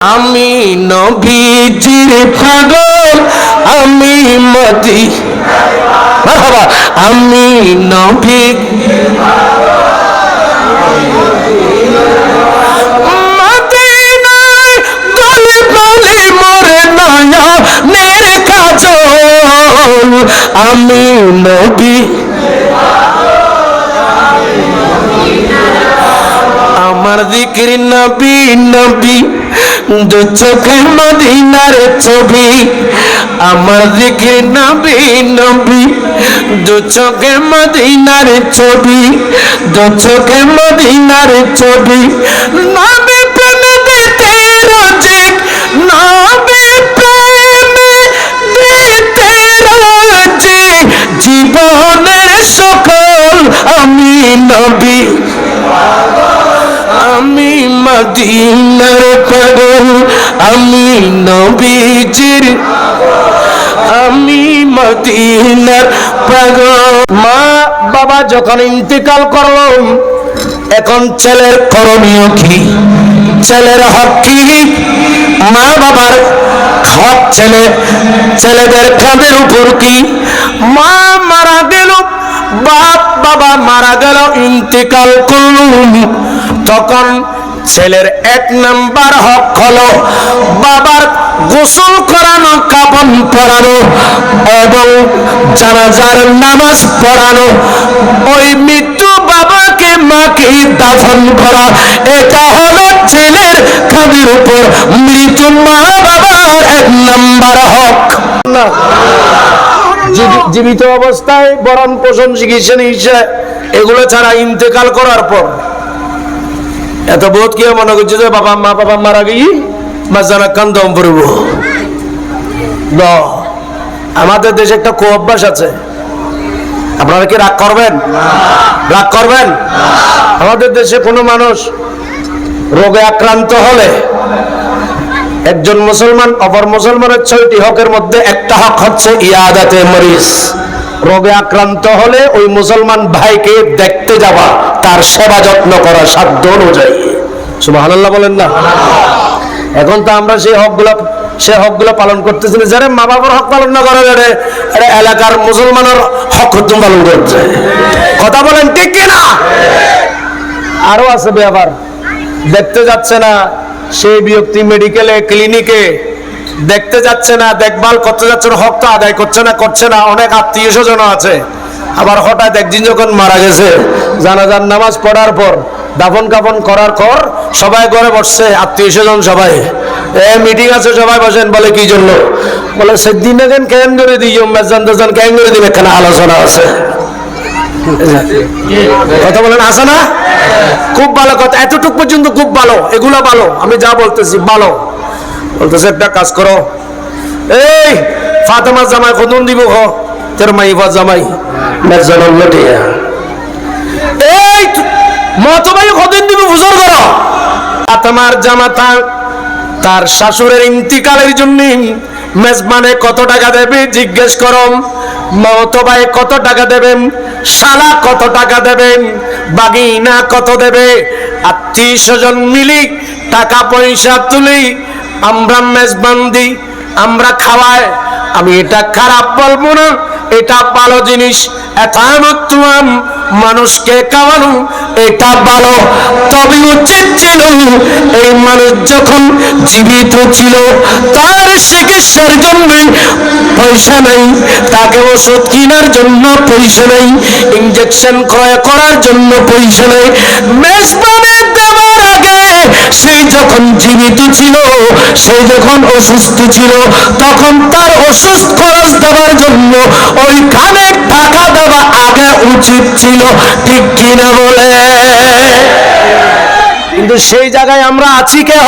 আমি নবীজির পাগল, আমি মদি বাবা, আমি নবী মদিনায় গলে গলে মোরে নয়নের কাজল, আমি নবী আমার জিকির নবী নবী, দু চোখে মদিনার ছবি। আমার জিকির নবী নবী, দু চোখে মদিনার ছবি, দু চোখে মদিনার ছবি। নবী প্রেমে দিতে রাজি, নবী প্রেমে দিতে রাজি, জীবনের সকল আমি নবী। আমি মদিনার পাগল, আমি নবীজির, আমি মদিনার পাগল। মা বাবা যখন ইন্তেকাল করলো, এখন ছেলের করণীয় কি? ছেলের হক কি? মা বাবার হক ছেলেদের কাঁধের উপর কি? মা মারা গেল, বাপ বাবা মারা গেল, ইন্তেকাল করল, তখন ছেলের এক নাম্বার হক হলো বাবার গোসল করানো, কাফন পরানো এবং জানাজার নামাজ পড়ানো, ওই মৃত্যু বাবাকে মাকে দাফন করা। এটা হলো ছেলের কাঁধের উপর মৃত্যু মা বাবার এক নাম্বার হক। না, জীবিত অবস্থায় বরণ পোষণ চিকিৎসা নিশ্চয় এগুলো ছাড়া ইন্তেকাল করার পর এত বোধ কি মনে করছে যে বাবা মারা গিয়ে মাঝানা কান্দম পড়ব। আমাদের দেশে একটা কুঅভ্যাস আছে, আপনারা কি রাগ করবেন? রাগ করবেন? আমাদের দেশে কোনো মানুষ রোগে আক্রান্ত হলে একজন মুসলমান অপর মুসলমানের 6টি হকের মধ্যে একটা হক হচ্ছে ইয়াদাতে মরিজ। রোগে আক্রান্ত হলে ওই মুসলমান ভাইকে দেখতে যাওয়া, তার সেবা যত্ন করা সাধ্য অনুযায়ী। সুবহানাল্লাহ বলেন না? এখন তো আমরা সেই হকগুলো পালন করতেছি না। যারা মা বাবার হক পালন না করে, এলাকার মুসলমানের হক পালন করছে। কথা বলেন ঠিক কিনা? আরো আছে ব্যাপার, দেখতে যাচ্ছে না সেই ব্যক্তি মেডিকেলে ক্লিনিকে, দেখতে যাচ্ছে না, দেখভাল করতে যাচ্ছে না, হক তো আদায় করছে না। অনেক আত্মীয় স্বজন আছে, আবার হঠাৎ একদিন যখন মারা গেছে, জানাজার নামাজ পড়ার পর দাফন কাফন করার পর সবাই ঘরে বসছে, আত্মীয় স্বজন সবাই মিটিং আছে, সবাই বসেন। বলে কি জন্য? বলে সেদিন কেন করে দিই মেজান কেন করে দিবে, এখানে আলোচনা আছে। কথা বলেন, আছে না? খুব ভালো কথা, এতটুকু পর্যন্ত খুব ভালো, এগুলো ভালো, আমি যা বলতেছি ভালো। বলতেছে একটা কাজ করো, এই ফাতেমার জামাই কদন দিব, তোর মাইফা জামাই এই মতবাই কদিন দিব বুঝর করো। ফাতেমার জামাতা তার শাশুড়ের ইন্তিকালের জন্য মেজবানে কত টাকা দেবে জিজ্ঞেস করম। মতবাই কত টাকা দেবেন, শালা কত টাকা দেবেন, বাগিনা কত দেবে, আত্মীয় স্বজন মিলি টাকা পয়সা তুলি, আমরা মেজবান দিই, আমরা খাওয়াই। আমি এটা খারাপ বলবো না, এটা ভালো জিনিস। একামতুম মানুষকে খাওয়ানো এটা ভালো, তবে উচিত ছিল এই মানুষ যখন জীবিত ছিল তার চিকিৎসার জন্য পয়সা নেই, তাকে ওষুধ কেনার জন্য পয়সা নেই, ইনজেকশন ক্রয় করার জন্য পয়সা নেই। মেজবানে দেওয়ার আগে সেই যখন জীবিত ছিল, সেই যখন অসুস্থ ছিল, তখন তার অসুস্থ খরচ দেওয়ার জন্য ওইখানে টাকা দেওয়া আগে উচিত ছিল, ঠিক কিনা বলে? কিন্তু সেই জায়গায় আমরা আছি কে?